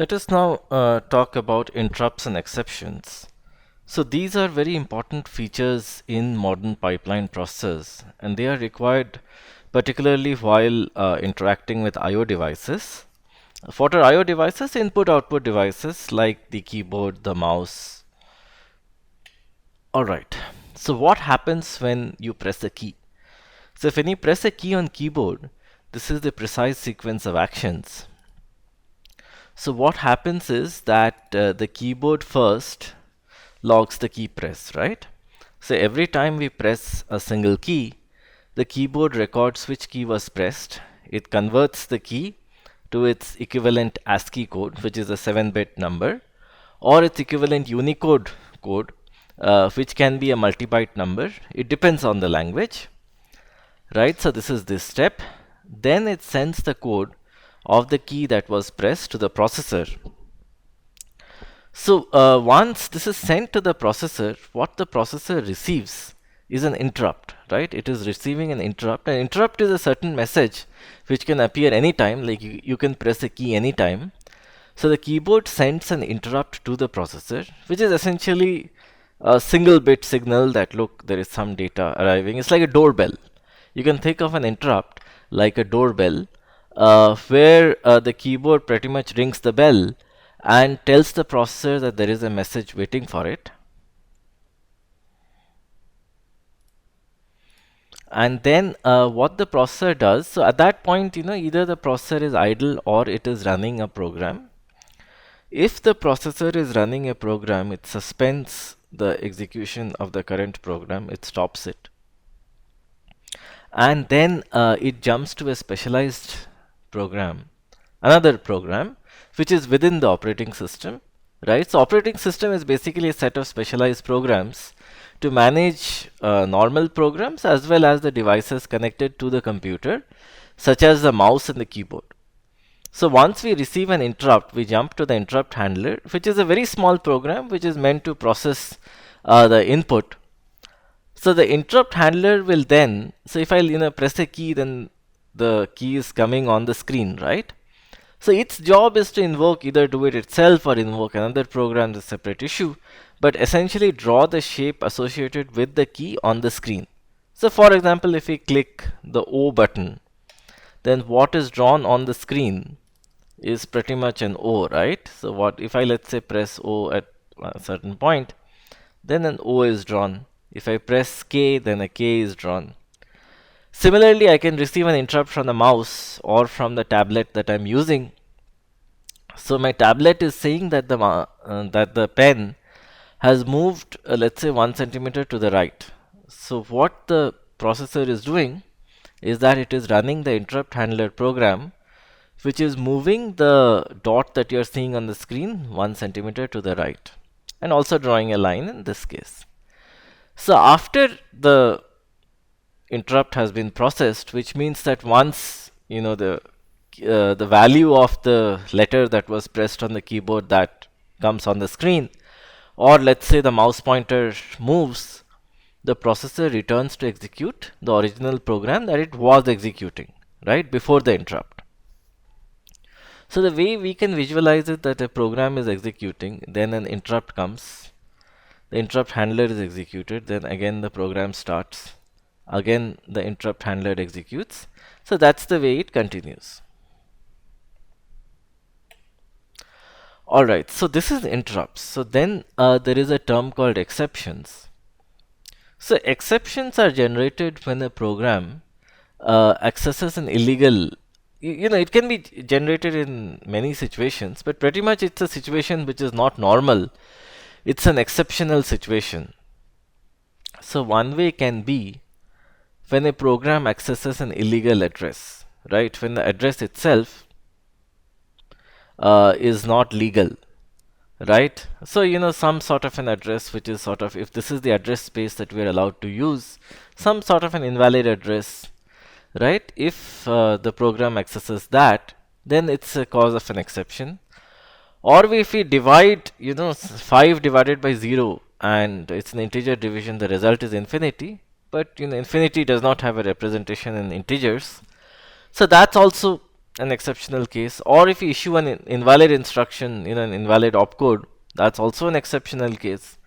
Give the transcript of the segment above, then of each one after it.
Let us now talk about interrupts and exceptions. So these are very important features in modern pipeline processors, and they are required particularly while interacting with I/O devices. For our I/O devices, input-output devices like the keyboard, the mouse. All right. So what happens when you press a key? So when you press a key on keyboard, this is the precise sequence of actions. So what happens is that the keyboard first logs the key press, right? So every time we press a single key, the keyboard records which key was pressed. It converts the key to its equivalent ASCII code, which is a 7-bit number, or its equivalent Unicode code, which can be a multi-byte number. It depends on the language, right? So this is this step. Then it sends the code of the key that was pressed to the processor. So once this is sent to the processor, what the processor receives is an interrupt, right? It is receiving an interrupt. An interrupt is a certain message which can appear anytime, like you can press a key anytime. So the keyboard sends an interrupt to the processor, which is essentially a single bit signal that look, there is some data arriving. It's like a doorbell. You can think of an interrupt like a doorbell, where the keyboard pretty much rings the bell and tells the processor that there is a message waiting for it. And then what the processor does, so at that point, either the processor is idle or it is running a program. If the processor is running a program, it suspends the execution of the current program, it stops it. And then it jumps to a specialized program, another program, which is within the operating system, right? So operating system is basically a set of specialized programs to manage normal programs as well as the devices connected to the computer, such as the mouse and the keyboard. So once we receive an interrupt, we jump to the interrupt handler, which is a very small program which is meant to process the input. So the interrupt handler will then, so if I press a key, then the key is coming on the screen, right? So its job is to invoke, either do it itself or invoke another program, a separate issue, but essentially draw the shape associated with the key on the screen. So for example, if we click the O button, then what is drawn on the screen is pretty much an O, right? So what if I, let's say, press O at a certain point, then an O is drawn. If I press K, then a K is drawn. Similarly, I can receive an interrupt from the mouse or from the tablet that I'm using. So my tablet is saying that the pen has moved, let's say, 1 centimeter to the right. So what the processor is doing is that it is running the interrupt handler program, which is moving the dot that you're seeing on the screen 1 centimeter to the right, and also drawing a line in this case. So after the interrupt has been processed, which means that once the value of the letter that was pressed on the keyboard that comes on the screen, or let's say the mouse pointer moves, the processor returns to execute the original program that it was executing right before the interrupt. So the way we can visualize it, that a program is executing, then an interrupt comes, the interrupt handler is executed, then again the program starts, again the interrupt handler executes. So that's the way it continues. Alright, so this is interrupts. So then there is a term called exceptions. So exceptions are generated when a program accesses an illegal, it can be generated in many situations, but pretty much it's a situation which is not normal. It's an exceptional situation. So one way can be when a program accesses an illegal address, right? When the address itself is not legal, right? So, some sort of an address which is sort of, if this is the address space that we are allowed to use, some sort of an invalid address, right? If the program accesses that, then it's a cause of an exception. Or if we divide, 5 divided by 0 and it's an integer division, the result is infinity. But, infinity does not have a representation in integers. So that's also an exceptional case. Or if you issue an invalid instruction in an invalid opcode, that's also an exceptional case.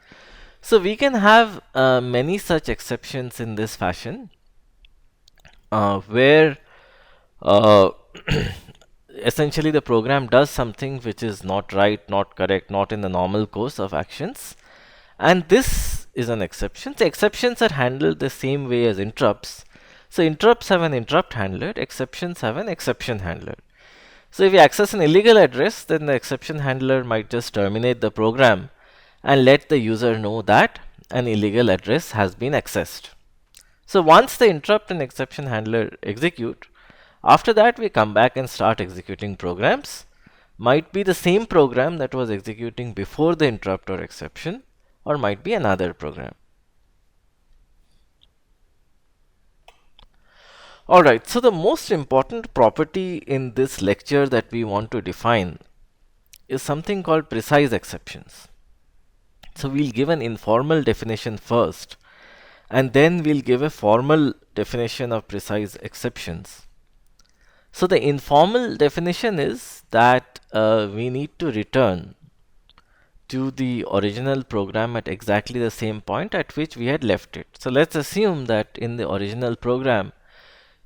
So we can have many such exceptions in this fashion, where uh, essentially the program does something which is not right, not correct, not in the normal course of actions. And this is an exception. So exceptions are handled the same way as interrupts. So interrupts have an interrupt handler, exceptions have an exception handler. So if you access an illegal address, then the exception handler might just terminate the program and let the user know that an illegal address has been accessed. So once the interrupt and exception handler execute, after that we come back and start executing programs. Might be the same program that was executing before the interrupt or exception, or might be another program. Alright, so the most important property in this lecture that we want to define is something called precise exceptions. So we'll give an informal definition first, and then we'll give a formal definition of precise exceptions. So the informal definition is that we need to return to the original program at exactly the same point at which we had left it. So let's assume that in the original program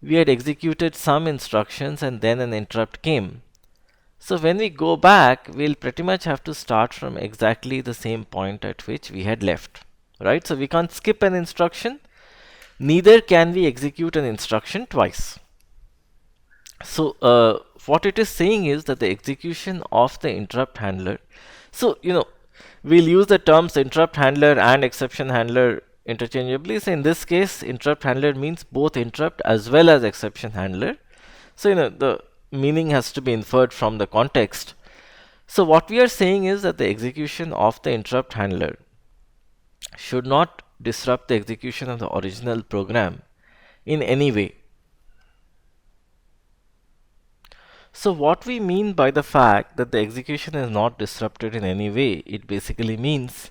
we had executed some instructions and then an interrupt came. So when we go back, we'll pretty much have to start from exactly the same point at which we had left, right? So we can't skip an instruction, neither can we execute an instruction twice. So what it is saying is that the execution of the interrupt handler, so we'll use the terms interrupt handler and exception handler interchangeably. So in this case, interrupt handler means both interrupt as well as exception handler. So the meaning has to be inferred from the context. So what we are saying is that the execution of the interrupt handler should not disrupt the execution of the original program in any way. So what we mean by the fact that the execution is not disrupted in any way, it basically means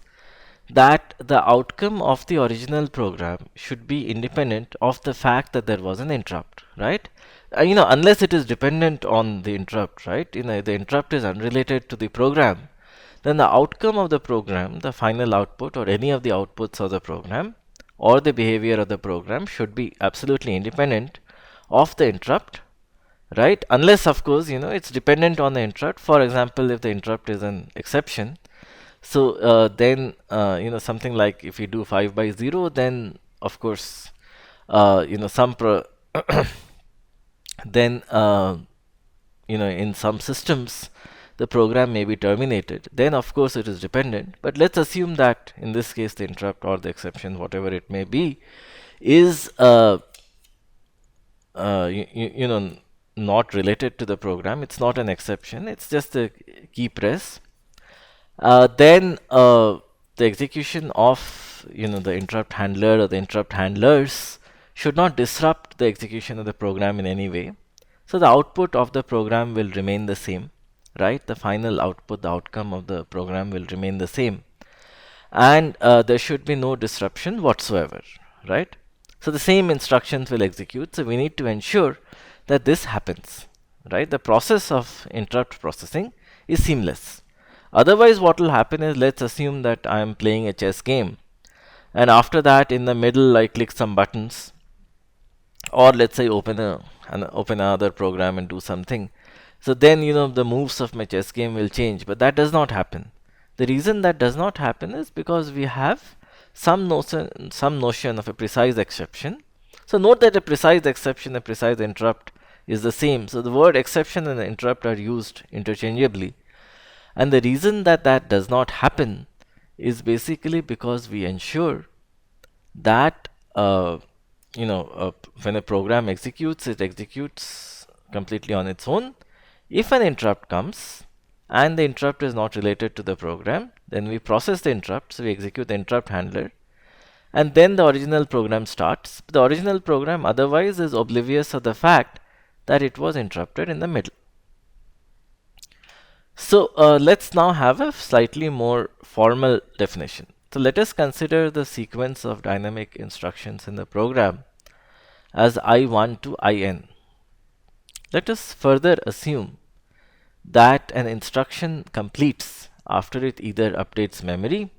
that the outcome of the original program should be independent of the fact that there was an interrupt, right? Unless it is dependent on the interrupt, right? The interrupt is unrelated to the program, then the outcome of the program, the final output or any of the outputs of the program or the behavior of the program should be absolutely independent of the interrupt, right? Unless, of course, it's dependent on the interrupt. For example, if the interrupt is an exception, so then something like if you do 5 by 0, then of course then in some systems the program may be terminated. Then of course it is dependent. But let's assume that in this case the interrupt or the exception, whatever it may be, is not related to the program. It's not an exception. It's just a key press. Then the execution of the interrupt handler or the interrupt handlers should not disrupt the execution of the program in any way. So the output of the program will remain the same, right? The final output, the outcome of the program will remain the same, and there should be no disruption whatsoever, right? So the same instructions will execute. So we need to ensure that this happens, right? The process of interrupt processing is seamless. Otherwise, what will happen is, let's assume that I am playing a chess game, and after that, in the middle, I click some buttons, or let's say open another program and do something. So then, the moves of my chess game will change, but that does not happen. The reason that does not happen is because we have some notion of a precise exception. So note that a precise exception, a precise interrupt is the same. So the word exception and interrupt are used interchangeably. And the reason that that does not happen is basically because we ensure that when a program executes, it executes completely on its own. If an interrupt comes and the interrupt is not related to the program, then we process the interrupt. So we execute the interrupt handler, and then the original program starts. The original program otherwise is oblivious of the fact that it was interrupted in the middle. So let's now have a slightly more formal definition. So let us consider the sequence of dynamic instructions in the program as I1 to In. let us further assume that an instruction completes after it either updates memory,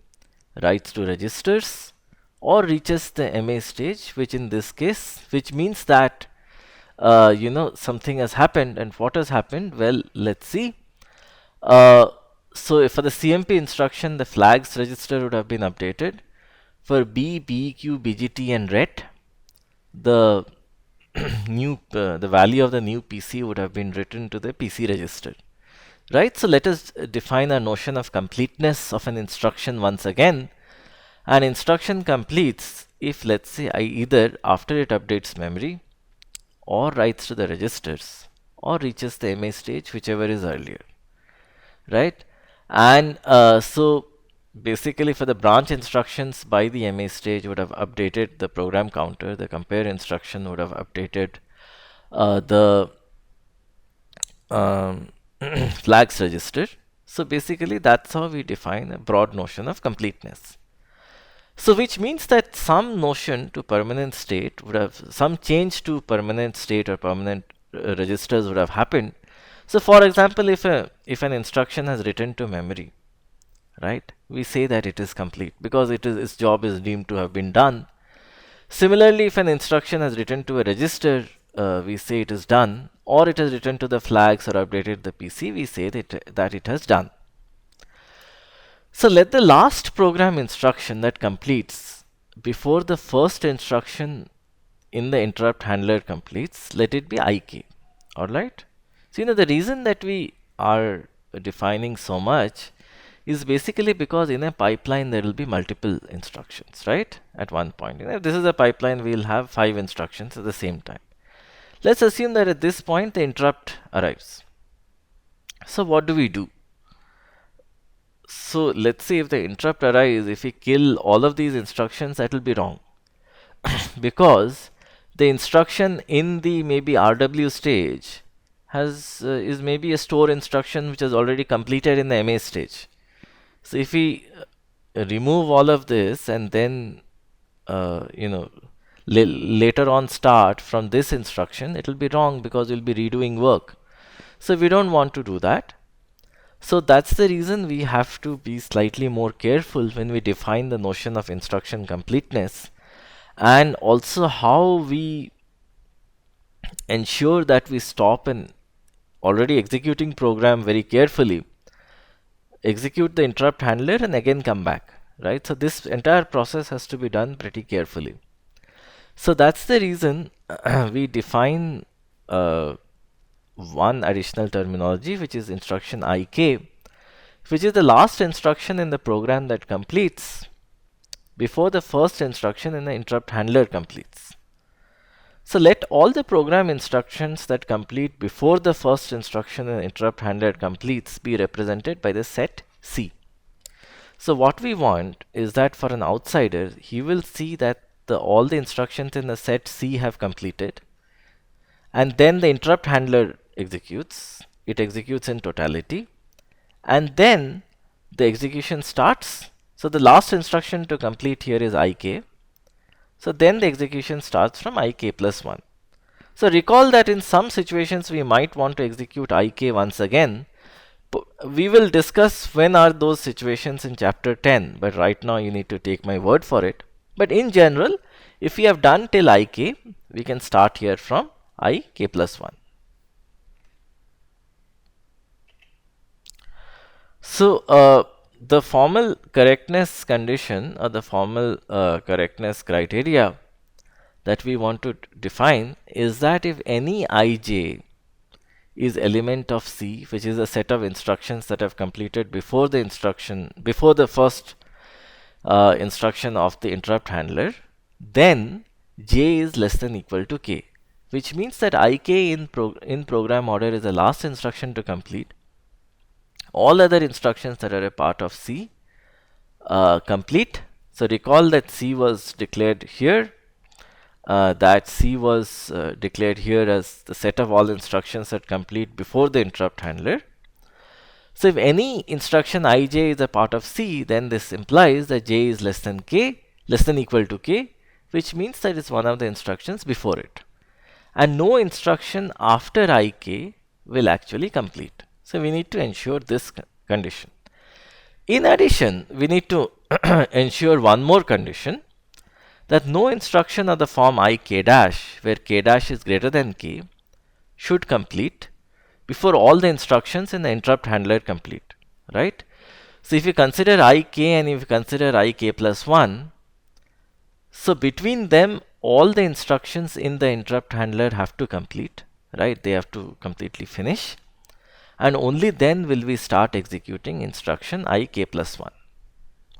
writes to registers, or reaches the MA stage, which in this case, which means that something has happened. And what has happened? Well, let's see. So for the CMP instruction, the flags register would have been updated. For B, BEQ, BGT, and RET, the the value of the new PC would have been written to the PC register. Right? So let us define a notion of completeness of an instruction once again. An instruction completes if, let's say, I either after it updates memory or writes to the registers or reaches the MA stage, whichever is earlier. Right? And so basically for the branch instructions, by the MA stage would have updated the program counter. The compare instruction would have updated the flags register. So basically that's how we define a broad notion of completeness. So which means that some notion to permanent state would have, some change to permanent state or permanent registers would have happened. So for example, if an instruction has written to memory, right, we say that it is complete because its job is deemed to have been done. Similarly, if an instruction has written to a register, we say it is done, or it has written to the flags or updated the PC, we say that it has done. So let the last program instruction that completes before the first instruction in the interrupt handler completes, let it be IK. Alright? So the reason that we are defining so much is basically because in a pipeline there will be multiple instructions, right? At one point. If this is a pipeline, we'll have 5 instructions at the same time. Let's assume that at this point the interrupt arrives. So what do we do? So let's say if the interrupt arises, if we kill all of these instructions, that will be wrong. Because the instruction in the maybe RW stage is maybe a store instruction which is already completed in the MA stage. So if we remove all of this and then later on start from this instruction, it will be wrong because we'll be redoing work. So we don't want to do that. So that's the reason we have to be slightly more careful when we define the notion of instruction completeness, and also how we ensure that we stop an already executing program very carefully, execute the interrupt handler and again come back, right? So this entire process has to be done pretty carefully. So that's the reason we define one additional terminology, which is instruction IK, which is the last instruction in the program that completes before the first instruction in the interrupt handler completes. So let all the program instructions that complete before the first instruction in the interrupt handler completes be represented by the set C. So what we want is that for an outsider, he will see that all the instructions in the set C have completed, and then the interrupt handler executes. It executes in totality, and then the execution starts. So the last instruction to complete here is IK. So then the execution starts from IK plus 1. So recall that in some situations we might want to execute IK once again. We will discuss when are those situations in chapter 10, but right now you need to take my word for it. But in general, if we have done till IK, we can start here from IK plus 1. So the formal correctness condition or the formal correctness criteria that we want to define is that if any ij is element of C, which is a set of instructions that have completed before the first instruction of the interrupt handler, then j is less than equal to k, which means that ik in program order is the last instruction to complete. All other instructions that are a part of C complete. So recall that C was declared here, that C was declared here as the set of all instructions that complete before the interrupt handler. So if any instruction ij is a part of C, then this implies that j is less than equal to k, which means that it's one of the instructions before it. and no instruction after ik will actually complete. So we need to ensure this condition. In addition, we need to ensure one more condition, that no instruction of the form ik dash, where k dash is greater than k, should complete before all the instructions in the interrupt handler complete, right? So if you consider ik and if you consider ik plus 1, so between them, all the instructions in the interrupt handler have to complete, right? They have to completely finish. And only then will we start executing instruction ik plus 1.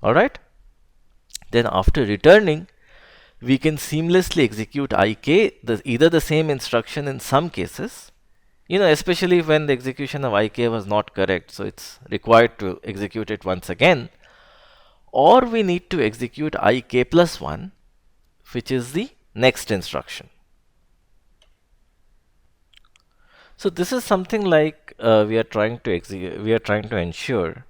Alright? Then after returning, we can seamlessly execute ik, either the same instruction in some cases, especially when the execution of ik was not correct, so it's required to execute it once again, or we need to execute ik plus 1, which is the next instruction. So this is something like we are trying to ensure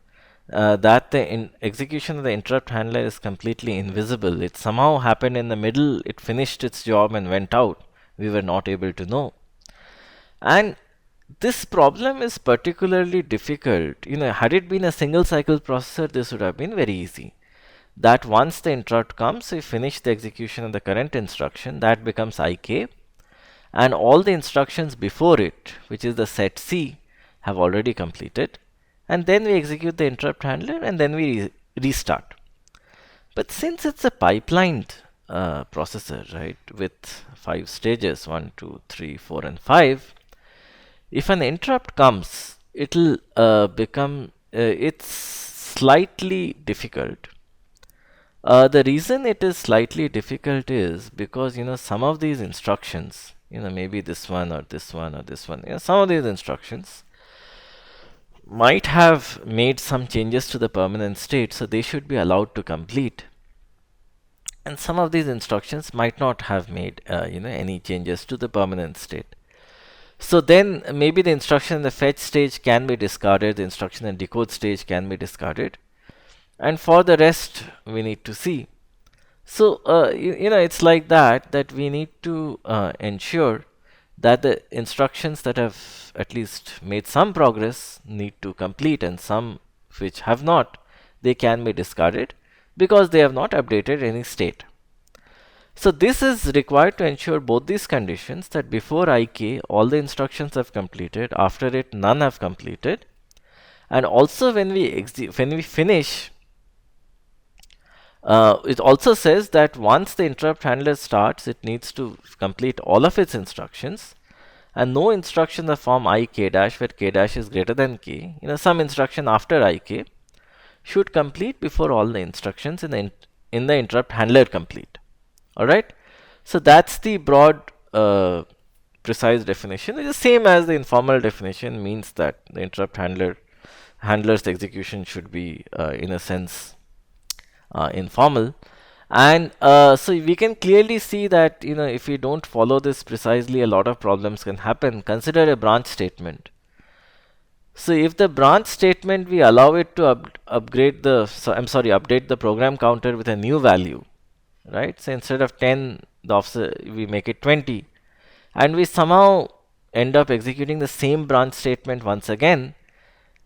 that the execution of the interrupt handler is completely invisible. It somehow happened in the middle, it finished its job and went out. We were not able to know. And this problem is particularly difficult. Had it been a single cycle processor, this would have been very easy. That once the interrupt comes, we finish the execution of the current instruction, that becomes ik, and all the instructions before it, which is the set C, have already completed, and then we execute the interrupt handler and then we restart. But since it's a pipelined processor, right, with 5 stages, 1, 2, 3, 4 and 5, if an interrupt comes, it'll become it's slightly difficult. The reason it is slightly difficult is because some of these instructions, maybe this one or this one or this one, some of these instructions might have made some changes to the permanent state, so they should be allowed to complete. And some of these instructions might not have made any changes to the permanent state. So then maybe the instruction in the fetch stage can be discarded, the instruction in decode stage can be discarded, and for the rest we need to see. So it's like that we need to ensure that the instructions that have at least made some progress need to complete, and some which have not, they can be discarded because they have not updated any state. So this is required to ensure both these conditions, that before ik all the instructions have completed, after it none have completed, and also when we finish, it also says that once the interrupt handler starts, it needs to complete all of its instructions, and no instruction in the form ik dash, where k dash is greater than k, some instruction after ik should complete before all the instructions in the interrupt handler complete. Alright, so that's the broad precise definition. It's the same as the informal definition, means that the interrupt handler's execution should be in a sense informal. And so we can clearly see that if we don't follow this precisely, a lot of problems can happen. Consider a branch statement. So if the branch statement, we allow it to update the program counter with a new value, right? So instead of 10, the offset, we make it 20, and we somehow end up executing the same branch statement once again,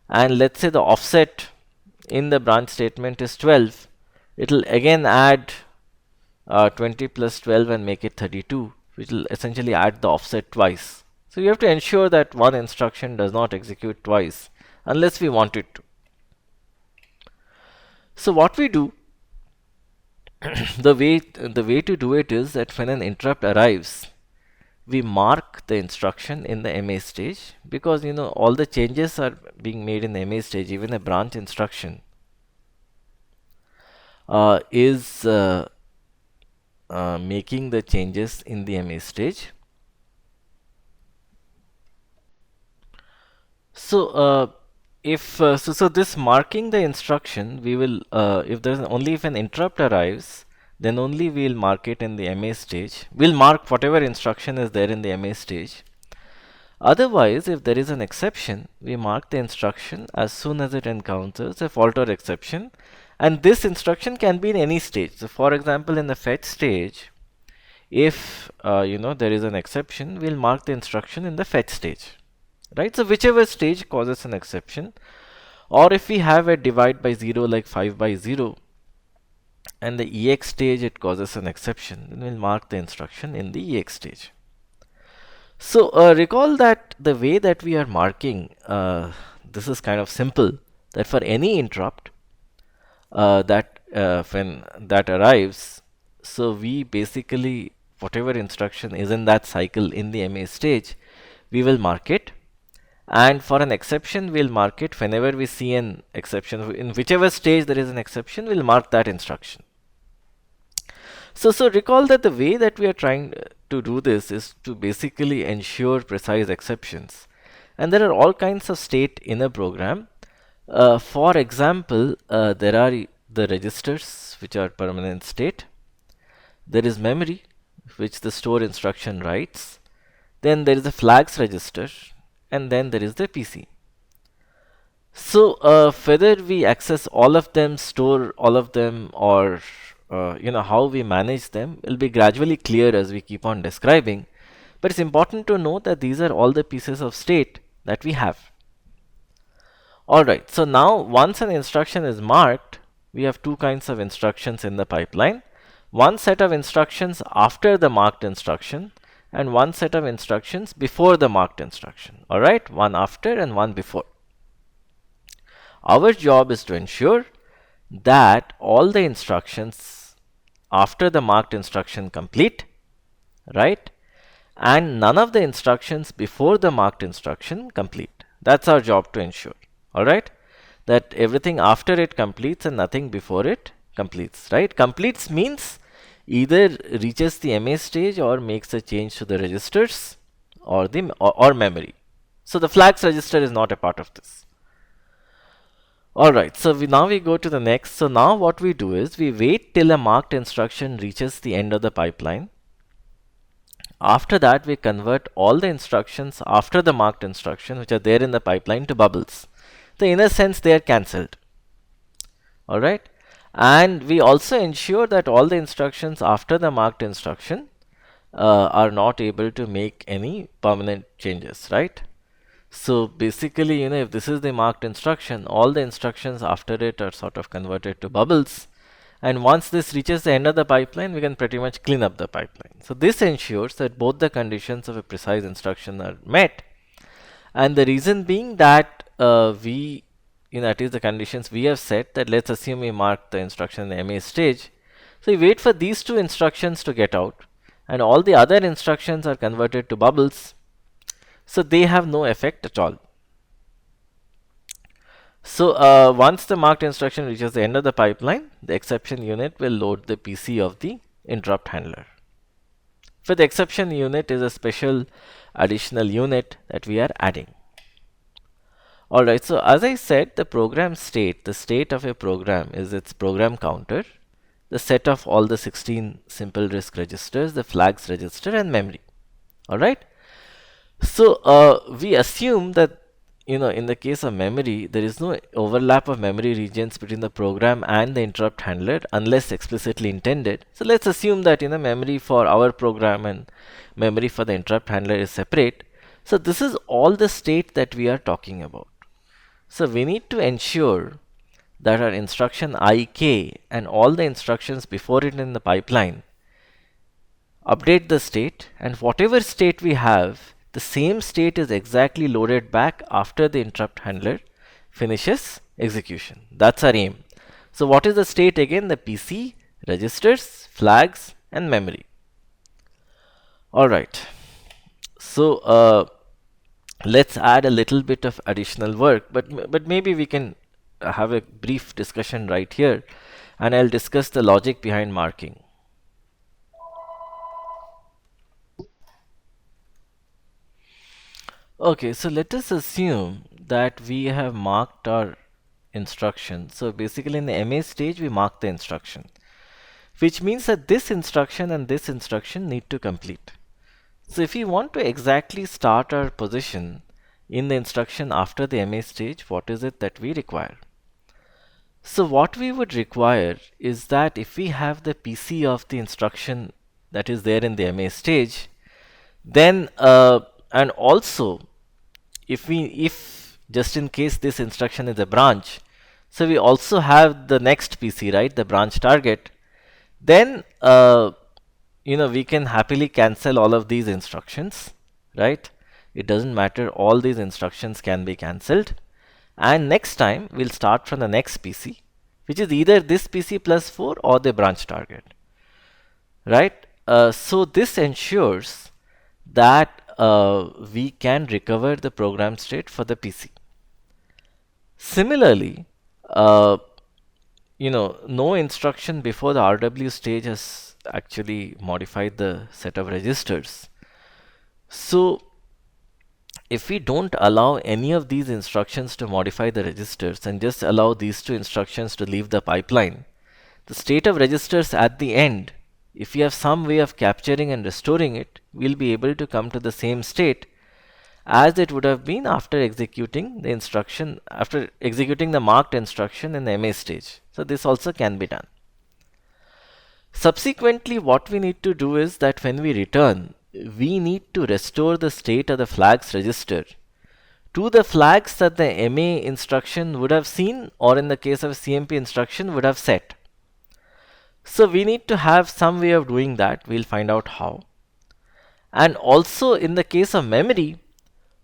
and let's say the offset in the branch statement is 12, it'll again add 20 plus 12 and make it 32, which will essentially add the offset twice. So you have to ensure that one instruction does not execute twice unless we want it to. So what we do, the way to do it is that when an interrupt arrives, we mark the instruction in the MA stage, because all the changes are being made in the MA stage. Even a branch instruction is making the changes in the MA stage. So so this marking the instruction, we will if an interrupt arrives, then only we will mark it in the MA stage. We'll mark whatever instruction is there in the MA stage. Otherwise, if there is an exception, we mark the instruction as soon as it encounters a fault or exception, and this instruction can be in any stage. So for example, in the fetch stage, If there is an exception, we'll mark the instruction in the fetch stage, right? So whichever stage causes an exception, or if we have a divide by 0 like 5 by 0, and the EX stage it causes an exception, then we'll mark the instruction in the EX stage. So recall that the way that we are marking, this is kind of simple, that for any interrupt that when that arrives, so we basically, whatever instruction is in that cycle in the MA stage, we will mark it. And for an exception, we'll mark it whenever we see an exception. In whichever stage there is an exception, we'll mark that instruction. So recall that the way that we are trying to do this is to basically ensure precise exceptions. And there are all kinds of state in a program. For example, there are the registers, which are permanent state. There is memory, which the store instruction writes. Then there is the flags register, and then there is the PC. So whether we access all of them, store all of them, or how we manage them will be gradually clear as we keep on describing. But it's important to know that these are all the pieces of state that we have. Alright, so now once an instruction is marked, we have two kinds of instructions in the pipeline. One set of instructions after the marked instruction, and one set of instructions before the marked instruction. Alright, one after and one before. Our job is to ensure that all the instructions after the marked instruction complete, right? And none of the instructions before the marked instruction complete. That's our job to ensure, alright? That everything after it completes and nothing before it completes, right? Completes means either reaches the MA stage or makes a change to the registers or or memory. So the flags register is not a part of this. Alright, so now we go to the next. So now what we do is we wait till a marked instruction reaches the end of the pipeline. After that, we convert all the instructions after the marked instruction which are there in the pipeline to bubbles. So in a sense, they are cancelled. Alright, and we also ensure that all the instructions after the marked instruction are not able to make any permanent changes, right? So basically, if this is the marked instruction, all the instructions after it are sort of converted to bubbles. And once this reaches the end of the pipeline, we can pretty much clean up the pipeline. So this ensures that both the conditions of a precise instruction are met. And the reason being that at least the conditions we have set, that let's assume we mark the instruction in the MA stage. So we wait for these two instructions to get out, and all the other instructions are converted to bubbles. So they have no effect at all. So once the marked instruction reaches the end of the pipeline, the exception unit will load the PC of the interrupt handler. For the exception unit is a special additional unit that we are adding. Alright, so as I said, the program state, the state of a program is its program counter, the set of all the 16 simple RISC registers, the flags register, and memory. Alright. So we assume that in the case of memory, there is no overlap of memory regions between the program and the interrupt handler unless explicitly intended. So let's assume that memory for our program and memory for the interrupt handler is separate. So this is all the state that we are talking about. So we need to ensure that our instruction IK and all the instructions before it in the pipeline update the state, and whatever state we have, the same state is exactly loaded back after the interrupt handler finishes execution. That's our aim. So what is the state again? The PC, registers, flags, and memory. Alright. So let's add a little bit of additional work, but maybe we can have a brief discussion right here, and I'll discuss the logic behind marking. Okay, so let us assume that we have marked our instruction. So basically in the MA stage, we mark the instruction, which means that this instruction and this instruction need to complete. So if we want to exactly start our position in the instruction after the MA stage, what is it that we require? So what we would require is that if we have the PC of the instruction that is there in the MA stage. Then and also if just in case this instruction is a branch, so we also have the next PC, right, the branch target. Then we can happily cancel all of these instructions, right? It doesn't matter, all these instructions can be cancelled. And next time we'll start from the next PC, which is either this PC plus 4 or the branch target, right? So this ensures that we can recover the program state for the PC. Similarly, uh, no instruction before the RW stage has actually modified the set of registers. So if we don't allow any of these instructions to modify the registers and just allow these two instructions to leave the pipeline, the state of registers at the end, if we have some way of capturing and restoring it, we'll be able to come to the same state as it would have been after executing the instruction, after executing the marked instruction in the MA stage. So this also can be done. Subsequently, what we need to do is that when we return, we need to restore the state of the flags register to the flags that the MA instruction would have seen, or in the case of CMP instruction would have set. So we need to have some way of doing that. We'll find out how. And also in the case of memory,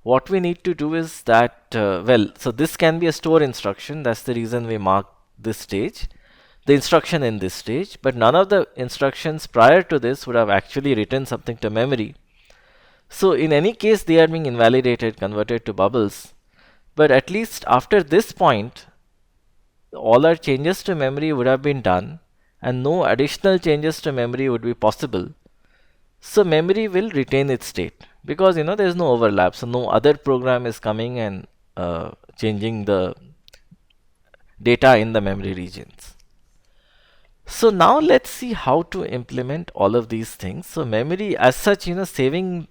what we need to do is that, so this can be a store instruction. That's the reason we mark this stage, the instruction in this stage. But none of the instructions prior to this would have actually written something to memory. So in any case, they are being invalidated, converted to bubbles. But at least after this point, all our changes to memory would have been done, and no additional changes to memory would be possible. So memory will retain its state because there is no overlap. So no other program is coming and changing the data in the memory regions. So now let's see how to implement all of these things. So memory as such, saving,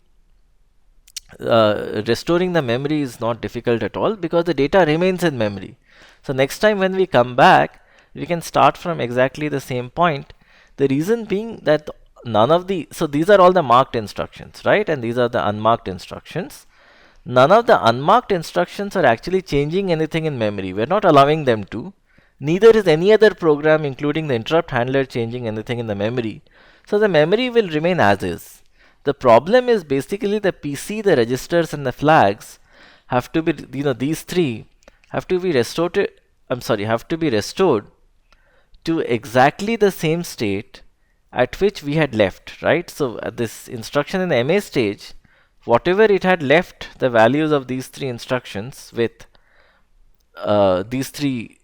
restoring the memory is not difficult at all because the data remains in memory. So next time when we come back, we can start from exactly the same point. The reason being that so these are all the marked instructions, right? And these are the unmarked instructions. None of the unmarked instructions are actually changing anything in memory. We're not allowing them to. Neither is any other program, including the interrupt handler, changing anything in the memory. So the memory will remain as is. The problem is basically the PC, the registers, and the flags have to be, these three have to be restored to exactly the same state at which we had left, right? So at this instruction in the MA stage, whatever it had left the values of these three instructions with, these three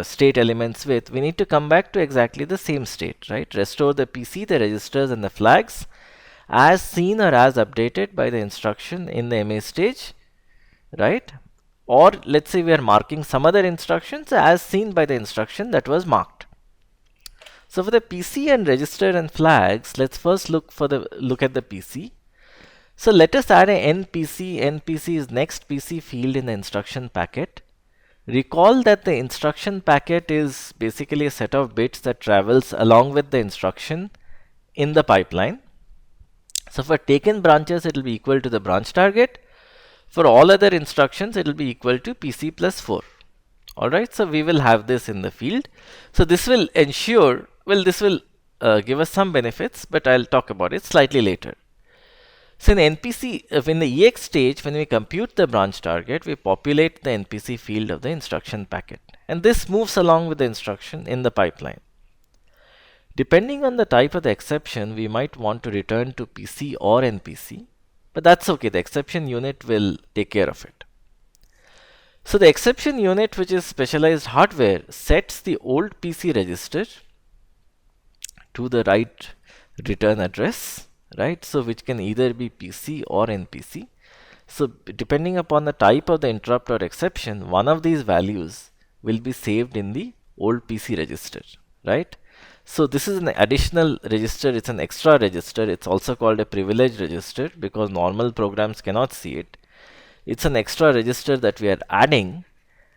state elements with, we need to come back to exactly the same state, right? Restore the PC, the registers, and the flags as seen or as updated by the instruction in the MA stage, right? Or let's say we are marking some other instructions as seen by the instruction that was marked. So for the PC and register and flags, let's first look at the PC. So let us add a NPC. NPC is next PC field in the instruction packet. Recall that the instruction packet is basically a set of bits that travels along with the instruction in the pipeline. So for taken branches, it will be equal to the branch target. For all other instructions, it will be equal to PC plus 4. Alright, so we will have this in the field. So this will ensure, this will give us some benefits, but I'll talk about it slightly later. So in NPC, in the EX stage, when we compute the branch target, we populate the NPC field of the instruction packet. And this moves along with the instruction in the pipeline. Depending on the type of the exception, we might want to return to PC or NPC, but that's okay. The exception unit will take care of it. So the exception unit, which is specialized hardware, sets the old PC register to the right return address, right? So which can either be PC or NPC. So depending upon the type of the interrupt or exception, one of these values will be saved in the old PC register, right? So this is an additional register. It's an extra register. It's also called a privileged register because normal programs cannot see it. It's an extra register that we are adding,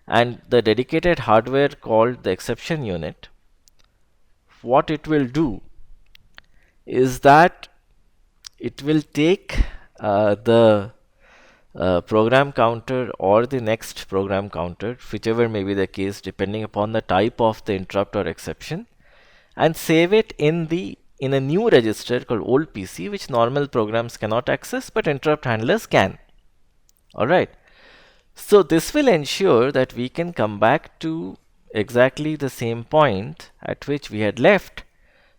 and the dedicated hardware called the exception unit, what it will do is that it will take the program counter or the next program counter, whichever may be the case, depending upon the type of the interrupt or exception, and save it in a new register called old PC, which normal programs cannot access, but interrupt handlers can. All right. So this will ensure that we can come back to exactly the same point at which we had left,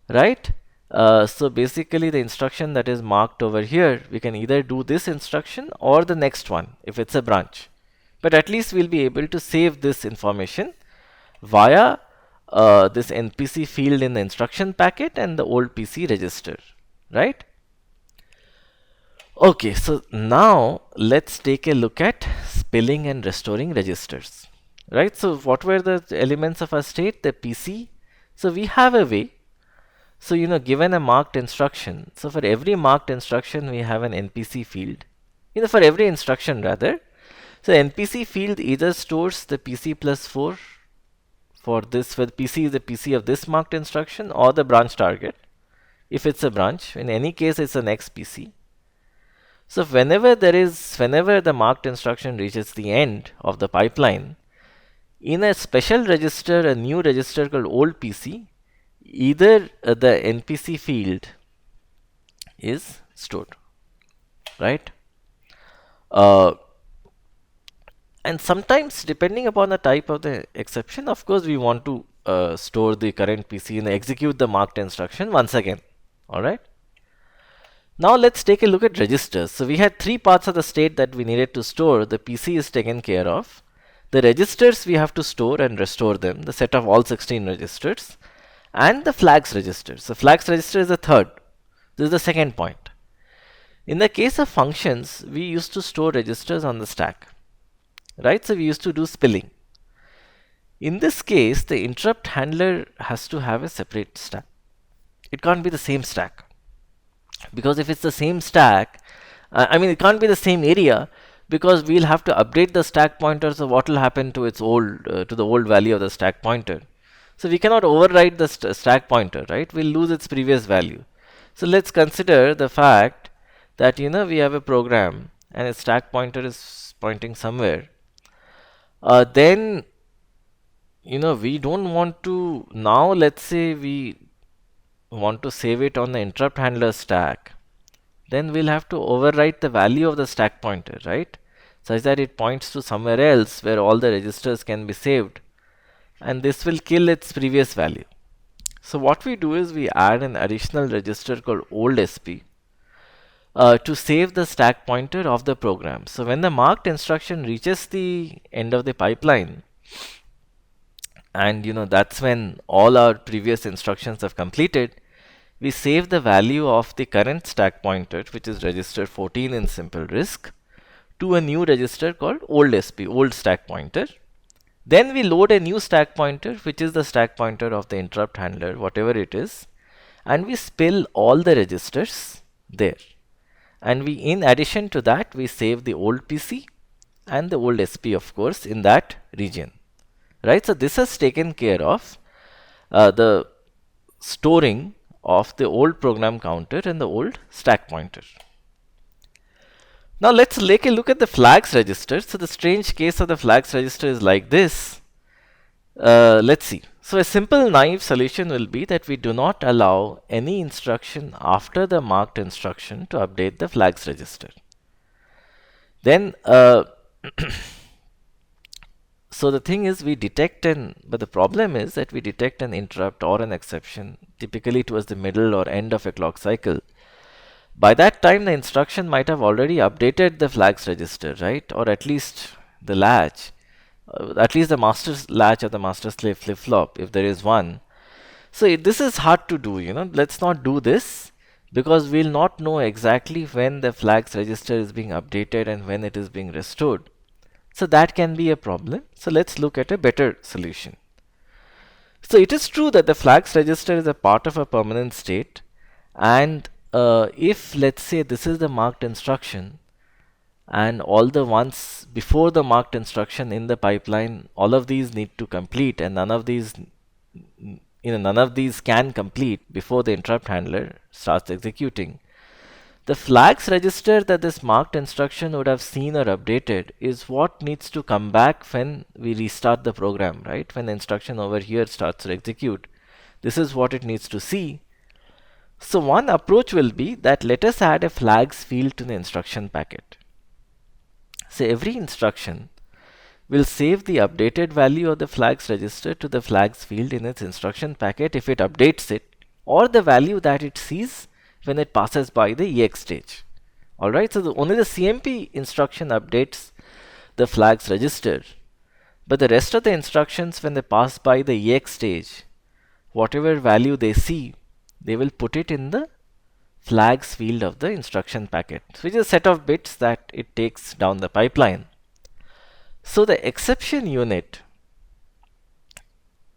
right? So basically the instruction that is marked over here, we can either do this instruction or the next one if it's a branch. But at least we'll be able to save this information via this NPC field in the instruction packet and the old PC register, right? Okay, so now let's take a look at spilling and restoring registers, right? So what were the elements of our state? The PC. So we have a way. So, given a marked instruction, so for every marked instruction, we have an NPC field. For every instruction rather. So NPC field either stores the PC plus 4 for the PC is the PC of this marked instruction or the branch target. If it's a branch, in any case, it's an X PC. So whenever the marked instruction reaches the end of the pipeline, in a special register, a new register called old PC, either the NPC field is stored, right? And sometimes, depending upon the type of the exception, of course, we want to store the current PC and execute the marked instruction once again, all right? Now let's take a look at registers. So we had three parts of the state that we needed to store. The PC is taken care of. The registers we have to store and restore them, the set of all 16 registers, and the flags register. So flags register is the third. This is the second point. In the case of functions, we used to store registers on the stack, right? So we used to do spilling. In this case, the interrupt handler has to have a separate stack. It can't be the same stack. Because if it's the same stack, it can't be the same area, because we'll have to update the stack pointer. So what will happen to its old to the old value of the stack pointer? So we cannot overwrite the stack pointer, right? We'll lose its previous value. So let's consider the fact that we have a program and its stack pointer is pointing somewhere. Then we don't want to now. Let's say we want to save it on the interrupt handler stack, then we'll have to overwrite the value of the stack pointer, right? Such that it points to somewhere else where all the registers can be saved. And this will kill its previous value. So what we do is we add an additional register called old SP to save the stack pointer of the program. So when the marked instruction reaches the end of the pipeline, and that's when all our previous instructions have completed, we save the value of the current stack pointer, which is register 14 in simple RISC, to a new register called old SP, old stack pointer. Then we load a new stack pointer, which is the stack pointer of the interrupt handler, whatever it is, and we spill all the registers there. And in addition to that, we save the old PC and the old SP, of course, in that region, right? So this has taken care of the storing of the old program counter and the old stack pointer. Now let's take a look at the flags register. So the strange case of the flags register is like this. Let's see. So a simple naive solution will be that we do not allow any instruction after the marked instruction to update the flags register. Then so the thing is, but the problem is that we detect an interrupt or an exception typically towards the middle or end of a clock cycle. By that time, the instruction might have already updated the flags register, right? Or at least the latch, at least the master latch or the master slave flip-flop, if there is one. So this is hard to do, Let's not do this, because we'll not know exactly when the flags register is being updated and when it is being restored. So that can be a problem. So let's look at a better solution. So it is true that the flags register is a part of a permanent state, and if let's say this is the marked instruction and all the ones before the marked instruction in the pipeline, all of these need to complete and none of these none of these can complete before the interrupt handler starts executing. The flags register that this marked instruction would have seen or updated is what needs to come back when we restart the program, right? When the instruction over here starts to execute, this is what it needs to see. So one approach will be that let us add a flags field to the instruction packet. So every instruction will save the updated value of the flags register to the flags field in its instruction packet if it updates it, or the value that it sees when it passes by the EX stage. Alright, so only the CMP instruction updates the flags register, but the rest of the instructions, when they pass by the EX stage, whatever value they see, they will put it in the flags field of the instruction packet, which is a set of bits that it takes down the pipeline. So the exception unit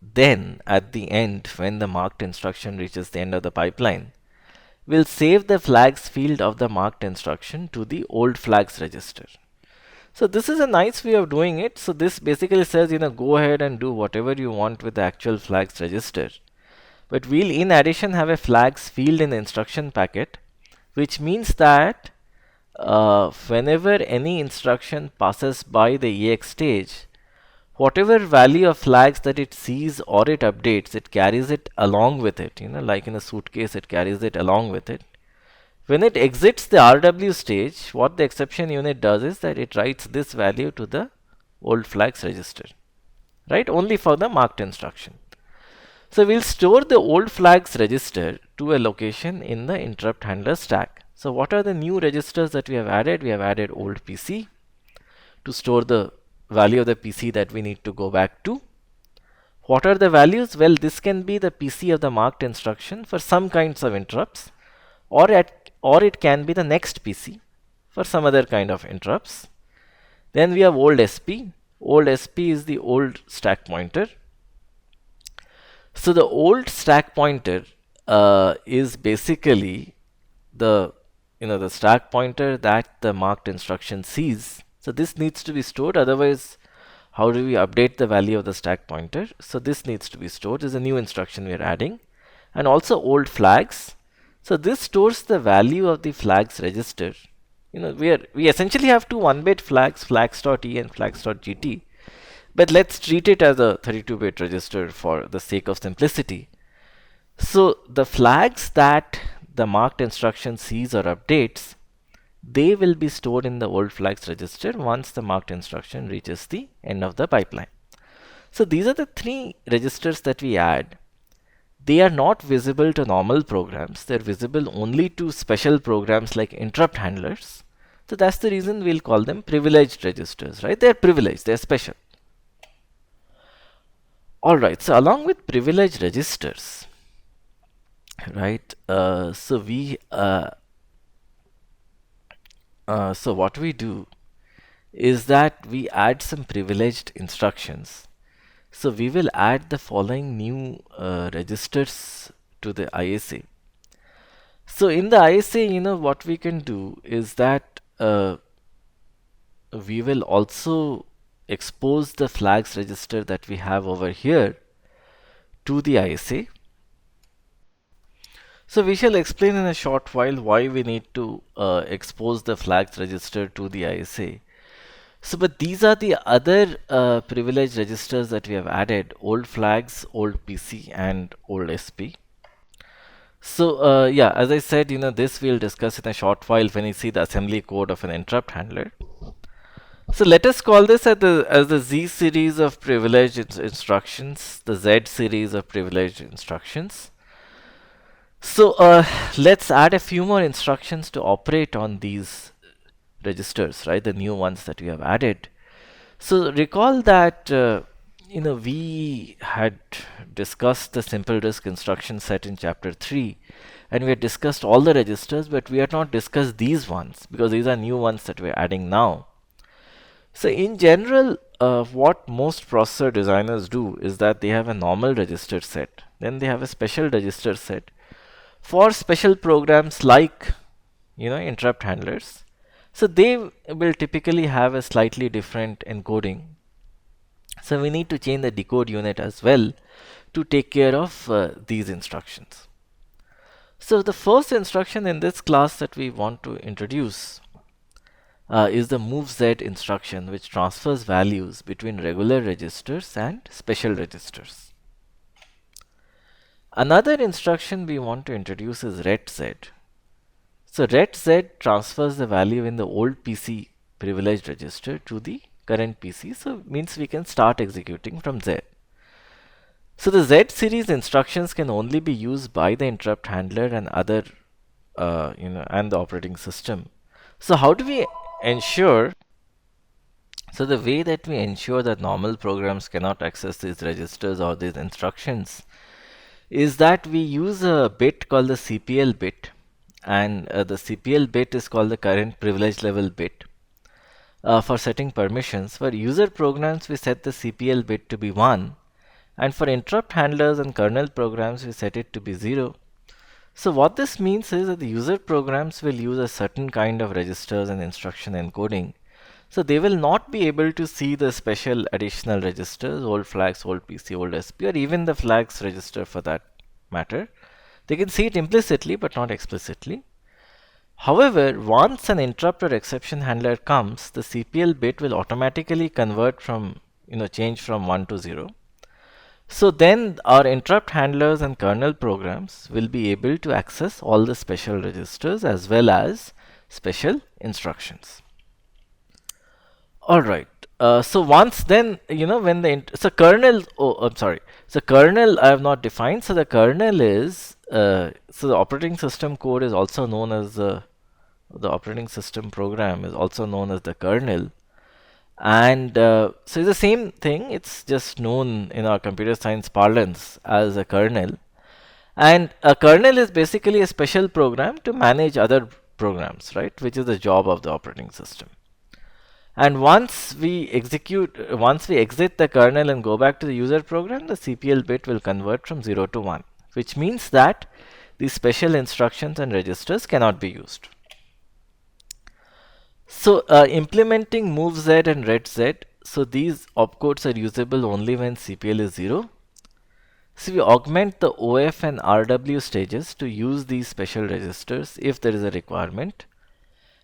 then at the end, when the marked instruction reaches the end of the pipeline, will save the flags field of the marked instruction to the old flags register. So this is a nice way of doing it. So this basically says, go ahead and do whatever you want with the actual flags register. But we'll in addition have a flags field in the instruction packet, which means that whenever any instruction passes by the EX stage, whatever value of flags that it sees or it updates, it carries it along with it. Like in a suitcase, it carries it along with it. When it exits the RW stage, what the exception unit does is that it writes this value to the old flags register, right? Only for the marked instruction. So we'll store the old flags register to a location in the interrupt handler stack. So what are the new registers that we have added? We have added old PC to store the value of the PC that we need to go back to. What are the values? Well, this can be the PC of the marked instruction for some kinds of interrupts, or it can be the next PC for some other kind of interrupts. Then we have old SP. Old SP is the old stack pointer. So the old stack pointer is basically the stack pointer that the marked instruction sees. So this needs to be stored, otherwise how do we update the value of the stack pointer? So this needs to be stored. This is a new instruction we are adding. And also old flags. So this stores the value of the flags register. We essentially have two 1-bit flags, flags.e and flags.gt. But let's treat it as a 32-bit register for the sake of simplicity. So the flags that the marked instruction sees or updates, they will be stored in the old flags register once the marked instruction reaches the end of the pipeline. So these are the three registers that we add. They are not visible to normal programs. They're visible only to special programs like interrupt handlers. So that's the reason we'll call them privileged registers, right? They're privileged, they're special. Alright, so along with privileged registers, right, so what we do is that we add some privileged instructions. So we will add the following new registers to the ISA. So in the ISA, what we can do is that we will also expose the flags register that we have over here to the ISA. So we shall explain in a short while why we need to expose the flags register to the ISA. So, but these are the other privileged registers that we have added: old flags, old PC, and old SP. So, yeah, as I said, this we'll discuss in a short while when you see the assembly code of an interrupt handler. So let us call this as the Z series of privileged instructions, the Z series of privileged instructions. So let's add a few more instructions to operate on these registers, right? The new ones that we have added. So recall that we had discussed the simple disk instruction set in chapter 3, and we had discussed all the registers, but we had not discussed these ones because these are new ones that we're adding now. So in general, what most processor designers do is that they have a normal register set, then they have a special register set for special programs like interrupt handlers. So they will typically have a slightly different encoding So we need to change the decode unit as well to take care of these instructions. So the first instruction in this class that we want to introduce is the MoveZ instruction, which transfers values between regular registers and special registers. Another instruction we want to introduce is RETZ. So RETZ transfers the value in the old PC privileged register to the current PC, so it means we can start executing from Z. So the Z series instructions can only be used by the interrupt handler and other, and the operating system. So how do we ensure? So the way that we ensure that normal programs cannot access these registers or these instructions is that we use a bit called the CPL bit, and the CPL bit is called the current privilege level bit. For setting permissions, for user programs we set the CPL bit to be 1, and for interrupt handlers and kernel programs we set it to be 0. So what this means is that the user programs will use a certain kind of registers and instruction encoding. So they will not be able to see the special additional registers, old flags, old PC, old SP, or even the flags register for that matter. They can see it implicitly but not explicitly. However, once an interrupt or exception handler comes, the CPL bit will automatically convert from, change from 1 to 0. So then our interrupt handlers and kernel programs will be able to access all the special registers as well as special instructions. All right. So once then, when so kernel, I'm sorry. So kernel I have not defined. So the kernel is, so the operating system code is also known as the operating system program is also known as the kernel. And so it's the same thing. It's just known in our computer science parlance as a kernel. And a kernel is basically a special program to manage other programs, right? Which is the job of the operating system. And once we exit the kernel and go back to the user program, the CPL bit will convert from 0 to 1, which means that these special instructions and registers cannot be used. So implementing MoveZ and RETZ, so these opcodes are usable only when CPL is 0. So we augment the OF and RW stages to use these special registers if there is a requirement.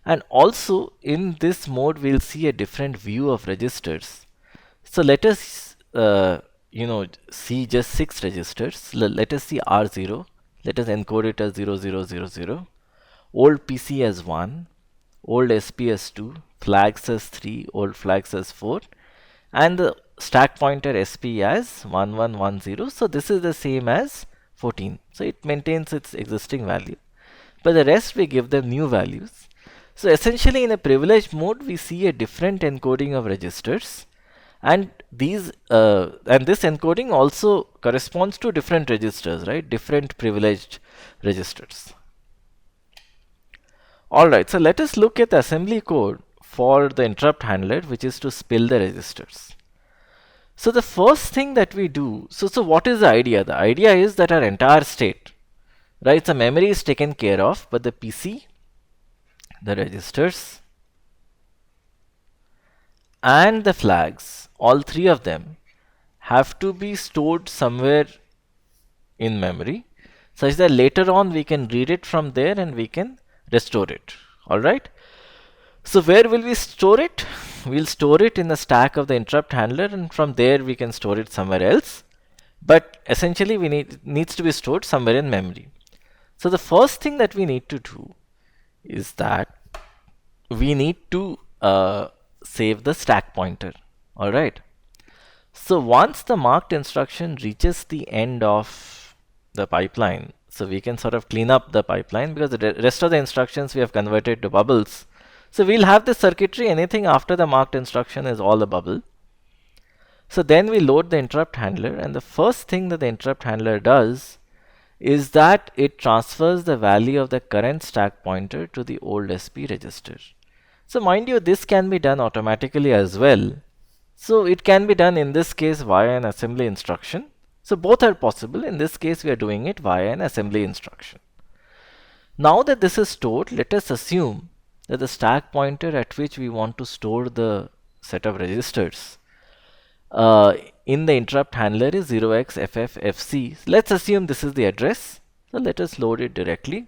And also in this mode we'll see a different view of registers. So let us see just 6 registers. Let us see R0. Let us encode it as 0000. Old PC as 1. Old SP as 2. Flags as 3. Old flags as 4. And the stack pointer SP as 1110. So this is the same as 14. So it maintains its existing value. But the rest we give them new values. So essentially in a privileged mode we see a different encoding of registers, and this encoding also corresponds to different registers, right? Different privileged registers. Alright, so let us look at the assembly code for the interrupt handler, which is to spill the registers. So the first thing that we do, so what is the idea? The idea is that our entire state, right? So memory is taken care of, but the PC, the registers, and the flags, all three of them, have to be stored somewhere in memory such that later on we can read it from there and we can restore it. Alright. So where will we store it? We'll store it in the stack of the interrupt handler, and from there we can store it somewhere else. But essentially it needs to be stored somewhere in memory. So the first thing that we need to do is that we need to save the stack pointer. Alright. So once the marked instruction reaches the end of the pipeline, so we can sort of clean up the pipeline because the rest of the instructions we have converted to bubbles. So we'll have the circuitry, anything after the marked instruction is all a bubble. So then we load the interrupt handler, and the first thing that the interrupt handler does is that it transfers the value of the current stack pointer to the old SP register. So mind you, this can be done automatically as well. So it can be done in this case via an assembly instruction. So both are possible. In this case, we are doing it via an assembly instruction. Now that this is stored, let us assume that the stack pointer at which we want to store the set of registers uh, in the interrupt handler is 0xFFFC. Let's assume this is the address. So let us load it directly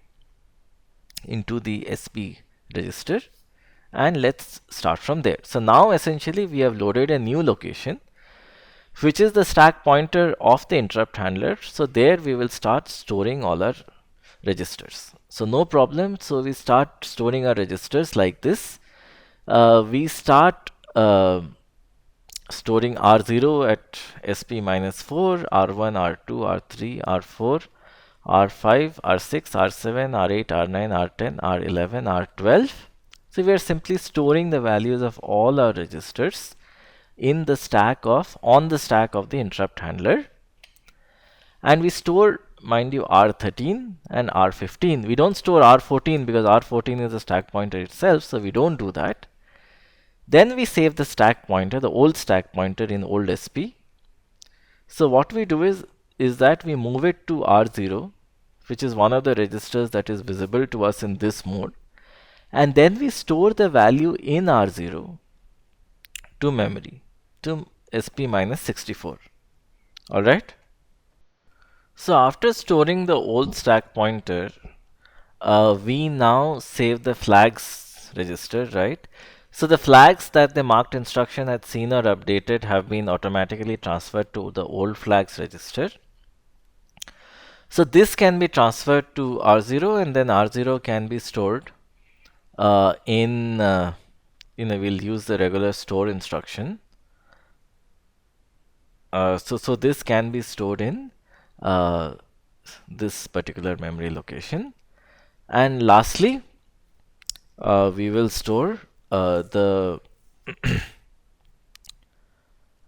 into the SP register, and let's start from there. So now essentially we have loaded a new location, which is the stack pointer of the interrupt handler. So there we will start storing all our registers. So no problem. So we start storing our registers like this. We start storing R0 at SP minus 4, R1, R2, R3, R4, R5, R6, R7, R8, R9, R10, R11, R12. So we are simply storing the values of all our registers in the stack of on the stack of the interrupt handler, and we store, mind you, R13 and R15. We don't store R14 because R14 is a stack pointer itself, so we don't do that. Then we save the stack pointer, the old stack pointer, in old SP. So what we do is that we move it to R0, which is one of the registers that is visible to us in this mode, and then we store the value in R0 to memory, to SP minus 64. Alright? So after storing the old stack pointer, we now save the flags register, right? So the flags that the marked instruction had seen or updated have been automatically transferred to the old flags register. So this can be transferred to R0, and then R0 can be stored we'll use the regular store instruction. So this can be stored in this particular memory location. And lastly, we will store the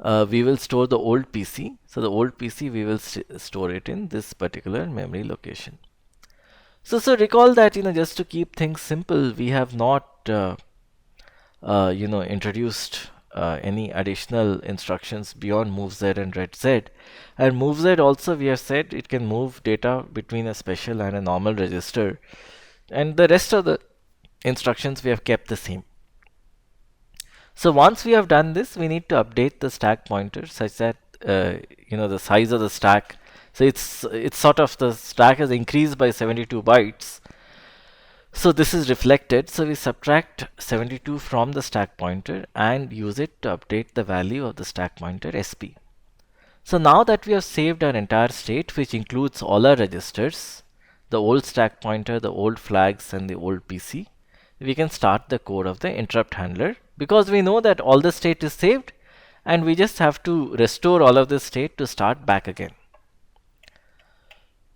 old PC. So the old PC, we will store it in this particular memory location. So recall that, just to keep things simple, we have not introduced any additional instructions beyond MoveZ and RedZ. And MoveZ also, we have said it can move data between a special and a normal register, and the rest of the instructions we have kept the same. So once we have done this, we need to update the stack pointer such that the size of the stack. So it's sort of, the stack has increased by 72 bytes. So this is reflected. So we subtract 72 from the stack pointer and use it to update the value of the stack pointer SP. So now that we have saved our entire state, which includes all our registers, the old stack pointer, the old flags, and the old PC, we can start the code of the interrupt handler, because we know that all the state is saved and we just have to restore all of the state to start back again.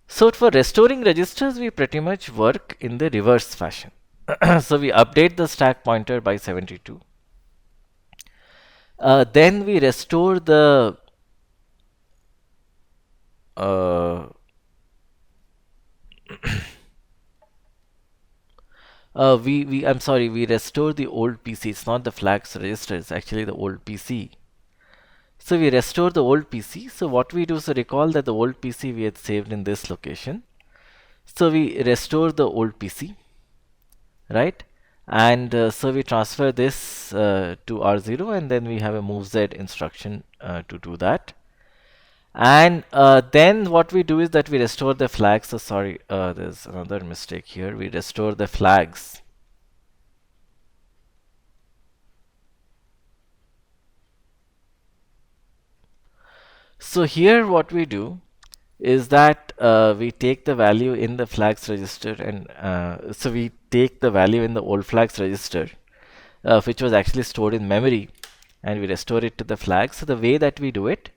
So for restoring registers, we pretty much work in the reverse fashion. So we update the stack pointer by 72. Then we restore the we restore the old PC. It's not the flags register, it's actually the old PC. So we restore the old PC. So what we do, so recall that the old PC we had saved in this location. So we restore the old PC, right? And so we transfer this to R0, and then we have a MoveZ instruction to do that. And then what we do is that we restore the flags. So sorry, there's another mistake here. We restore the flags. So here what we do is that we take the value in the flags register, and so we take the value in the old flags register, which was actually stored in memory, and we restore it to the flag. So the way that we do it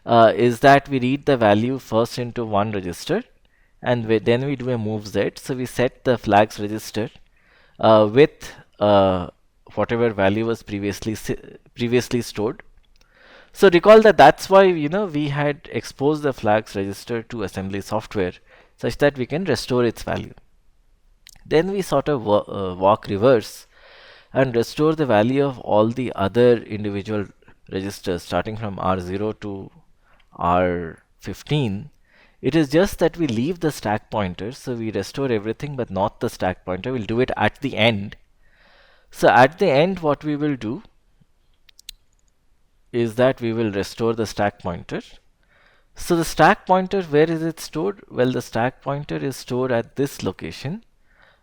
is that we read the value first into one register, and then we do a MoveZ. So we set the flags register with whatever value was previously stored. So recall that that's why we had exposed the flags register to assembly software such that we can restore its value. Then we sort of walk reverse and restore the value of all the other individual registers starting from R0 to R15. It is just that we leave the stack pointer, so we restore everything but not the stack pointer. We'll do it at the end. So at the end, what we will do is that we will restore the stack pointer. So the stack pointer, where is it stored? Well, the stack pointer is stored at this location,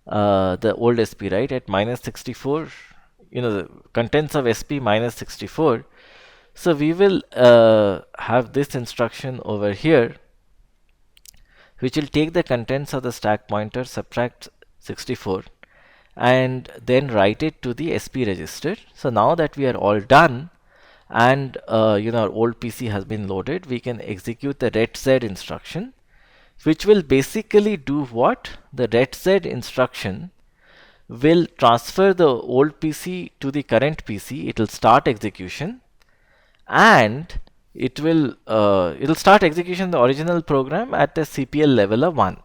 the old SP, right, at -64, the contents of SP -64. So we will have this instruction over here, which will take the contents of the stack pointer, subtract 64, and then write it to the SP register. So now that we are all done, and our old PC has been loaded, we can execute the retz instruction, which will basically do what? The retz instruction will transfer the old PC to the current PC. It will start execution, and it'll start execution of the original program at the CPL level of 1.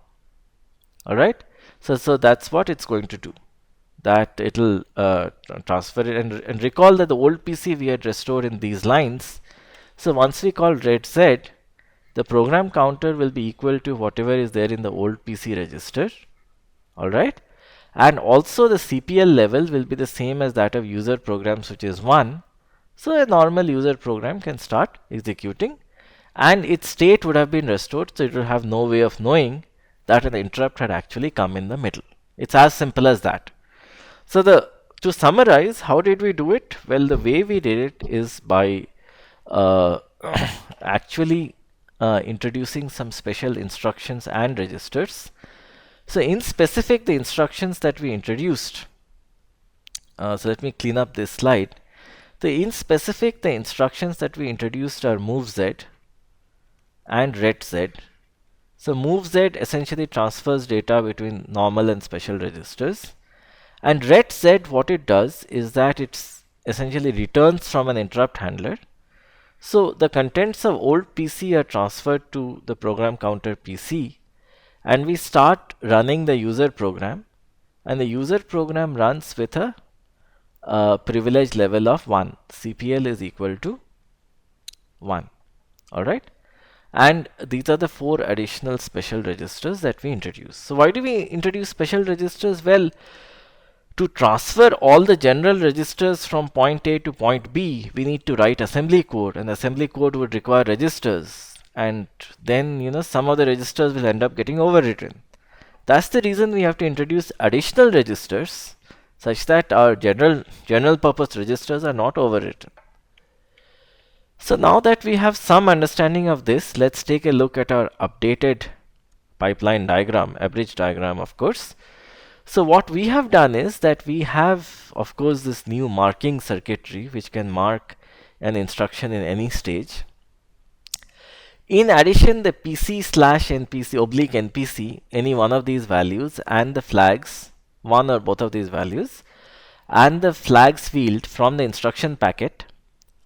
All right. So that's what it's going to do. That it'll transfer it, and recall that the old PC we had restored in these lines. So once we call retz, the program counter will be equal to whatever is there in the old PC register. All right. And also the CPL level will be the same as that of user programs, which is 1. So a normal user program can start executing, and its state would have been restored, so it will have no way of knowing that an interrupt had actually come in the middle. It's as simple as that. So to summarize, how did we do it? Well, the way we did it is by actually introducing some special instructions and registers. So in specific, the instructions that we introduced, so let me clean up this slide. In specific, the instructions that we introduced are MOVZ and retz. So MOVZ essentially transfers data between normal and special registers. And retz, what it does is that it essentially returns from an interrupt handler. So the contents of old PC are transferred to the program counter PC, and we start running the user program, and the user program runs with a privilege level of 1. CPL is equal to 1. All right. And these are the 4 additional special registers that we introduce. So why do we introduce special registers? Well, to transfer all the general registers from point A to point B, we need to write assembly code, and assembly code would require registers, and then some of the registers will end up getting overwritten. That's the reason we have to introduce additional registers, such that our general purpose registers are not overwritten. So now that we have some understanding of this, let's take a look at our updated pipeline diagram, abridged diagram, of course. So what we have done is that we have, of course, this new marking circuitry which can mark an instruction in any stage. In addition, the PC/NPC/NPC, any one of these values, and the flags, one or both of these values, and the flags field from the instruction packet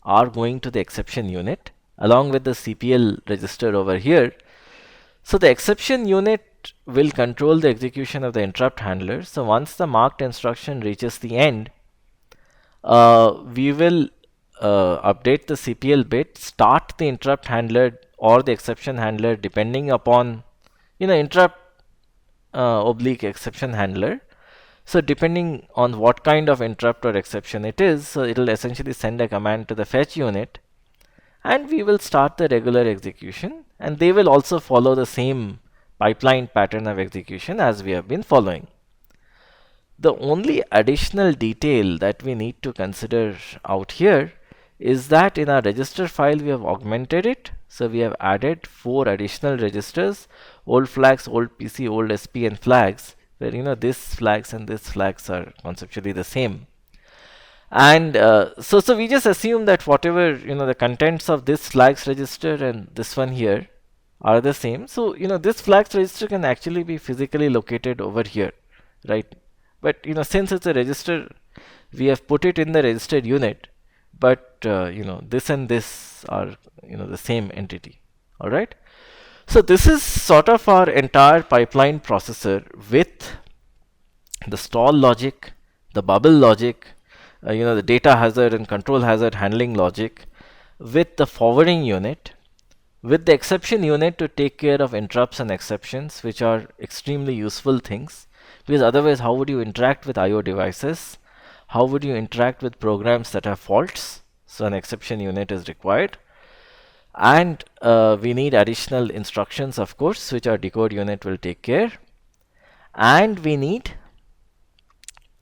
are going to the exception unit along with the CPL register over here. So the exception unit will control the execution of the interrupt handler. So once the marked instruction reaches the end, we will update the CPL bit, start the interrupt handler or the exception handler depending upon interrupt oblique exception handler. So depending on what kind of interrupt or exception it is, so it will essentially send a command to the fetch unit, and we will start the regular execution, and they will also follow the same pipeline pattern of execution as we have been following. The only additional detail that we need to consider out here is that in our register file we have augmented it. So we have added 4 additional registers: old flags, old PC, old SP, and flags, where this flags and this flags are conceptually the same. And so we just assume that whatever the contents of this flags register and this one here are the same. So this flags register can actually be physically located over here, right? But since it's a register, we have put it in the registered unit, but this and this are the same entity. All right. So this is sort of our entire pipeline processor with the stall logic, the bubble logic, the data hazard and control hazard handling logic, with the forwarding unit, with the exception unit to take care of interrupts and exceptions, which are extremely useful things, because otherwise how would you interact with IO devices? How would you interact with programs that have faults? So an exception unit is required. And we need additional instructions, of course, which our decode unit will take care. And we need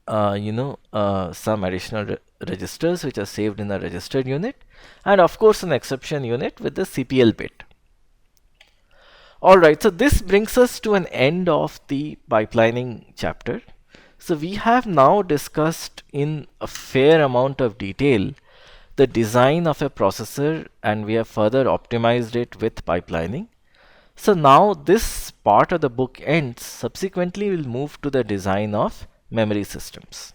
some additional registers which are saved in the registered unit, and of course an exception unit with the CPL bit. Alright, so this brings us to an end of the pipelining chapter. So we have now discussed in a fair amount of detail the design of a processor, and we have further optimized it with pipelining. So now this part of the book ends. Subsequently, we'll move to the design of memory systems.